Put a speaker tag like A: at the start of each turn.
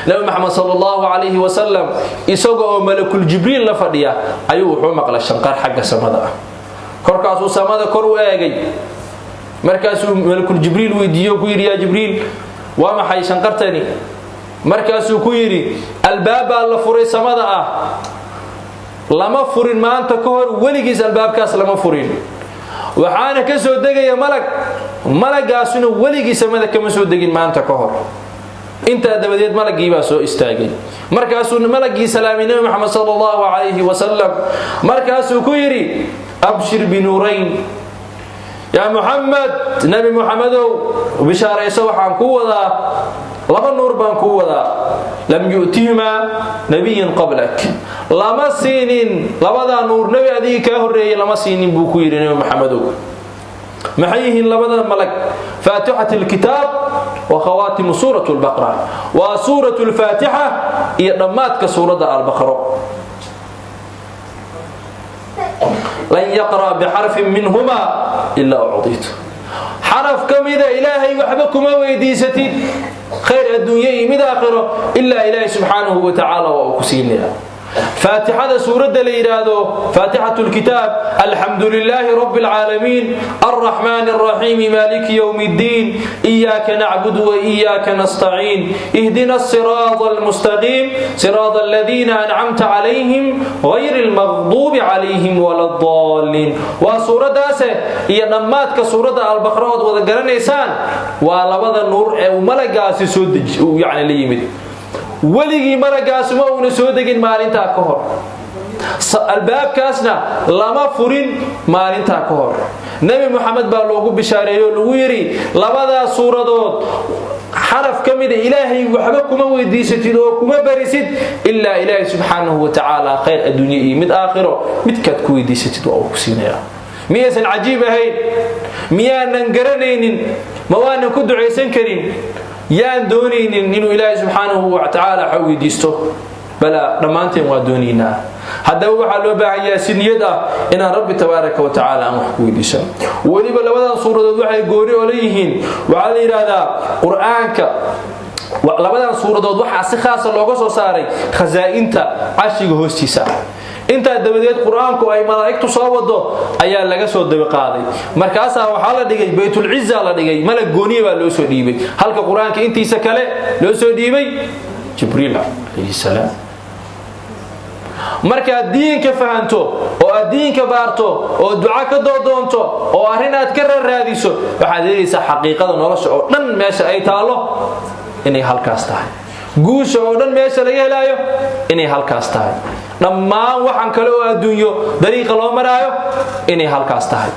A: nabi maxamed sallallahu alayhi wa sallam isagoo malakul jibriil la fadhiya ayuu wuxuu maqlay shanqar xagga samada korkaasuu samada kor u eegay markaasuu malakul jibriil weydiiyo ku yiri ya jibriil waa maxay shanqartani markaasuu ku yiri albaaba la furay samada lama furin maanta ka hor waligiis albaabkaas lama furin waxaana ka soo degaya malagaasuna waligiis samada kama soo degin maanta ka hor inta dabadeed malagii baa soo istaagay markaasuu malagii salaamay nabi maxamed sallallahu alayhi wa sallam markaasuu ku yiri abshir bi nurayn ya muhammad nabi muhammadow bishaarayso waxaan ku wadaa laba nuur baan ku wadaa lam yu'tihima nabiyyan qablak lama siinin labada nuur nabi adiga ka horeeyay lama siinin buu ku yiri nabi muhammadow maxay yihiin labada malag faatihatul kitab wa khawatim suratul baqara wa suratul fatiha iyo dhamaadka suurada al-baqara lan yaqra bi harfin minhuma illa u'titu حرف كميدا إلهي وحبكما ويديستي خير الدنيا من آخره إلا إلهي سبحانه وتعالى وأكسينها فاتحة سورة الإرادة فاتحة الكتاب الحمد لله رب العالمين الرحمن الرحيم مالك يوم الدين إياك نعبد وإياك نستعين اهدنا الصراط المستقيم صراط الذين أنعمت عليهم غير المغضوب عليهم ولا الضالين وسورة داسة هي نمات كسورة البقرة وذكر الإنسان ولبذا النور وملقاس سودج يعني ليمد ولغي مرقاس ما uu soo degin maalinta ka hor albaabkaasna lama furin maalinta ka hor nabi maxamed baa loogu bishaareeyo lagu yiri labada suuradood xaraf kamid ilaahay waxba kuma weydiisatid oo kuma barisid illa ilaahay subhanahu wa ta'ala khayr adduunyo iyo mid aakhiro mid kad ku weydiisatid oo ku siinaya miyaysan cajiib ahayn miyaanan garanaynin ma waanan ku duceysan karin yaan doonaynin inuu ilaahay subhanahu wa ta'ala xawdiisto bala dhamaanteen waa doonina hadda waxa loo baahan yahay siniyad in rabbi tabaaraka wa ta'ala aan wax ku weydiisan waliba labadan suuradood waxay goori oo leeyihiin waxa la yiraahdaa quraanka labadan suuradood waxa si khaas ah looga soo saaray khazaa'inta cashiga hoostiisa inta dabadeed quraanku ay malaa'iktu soo wado ayaa laga soo daba qaaday markaas waxa la dhigay baytul izza la dhigay malag gooniye baa loo soo dhiibay halka quraanka intiisa kale loo soo dhiibay jibriil alayhi salaam marka diinka fahanto oo diinka baarto oo duca ka doonto oo arinaad ka raadiso waxa leeysa xaqiiqada nolosha oo dhan meesha ay taalo inay halkaas tahay guusha oo dhan meesha laga helaayo inay halkaas tahay dhammaan waxan kale oo adduunyo dariiqa loo maraayo inay halkaas tahay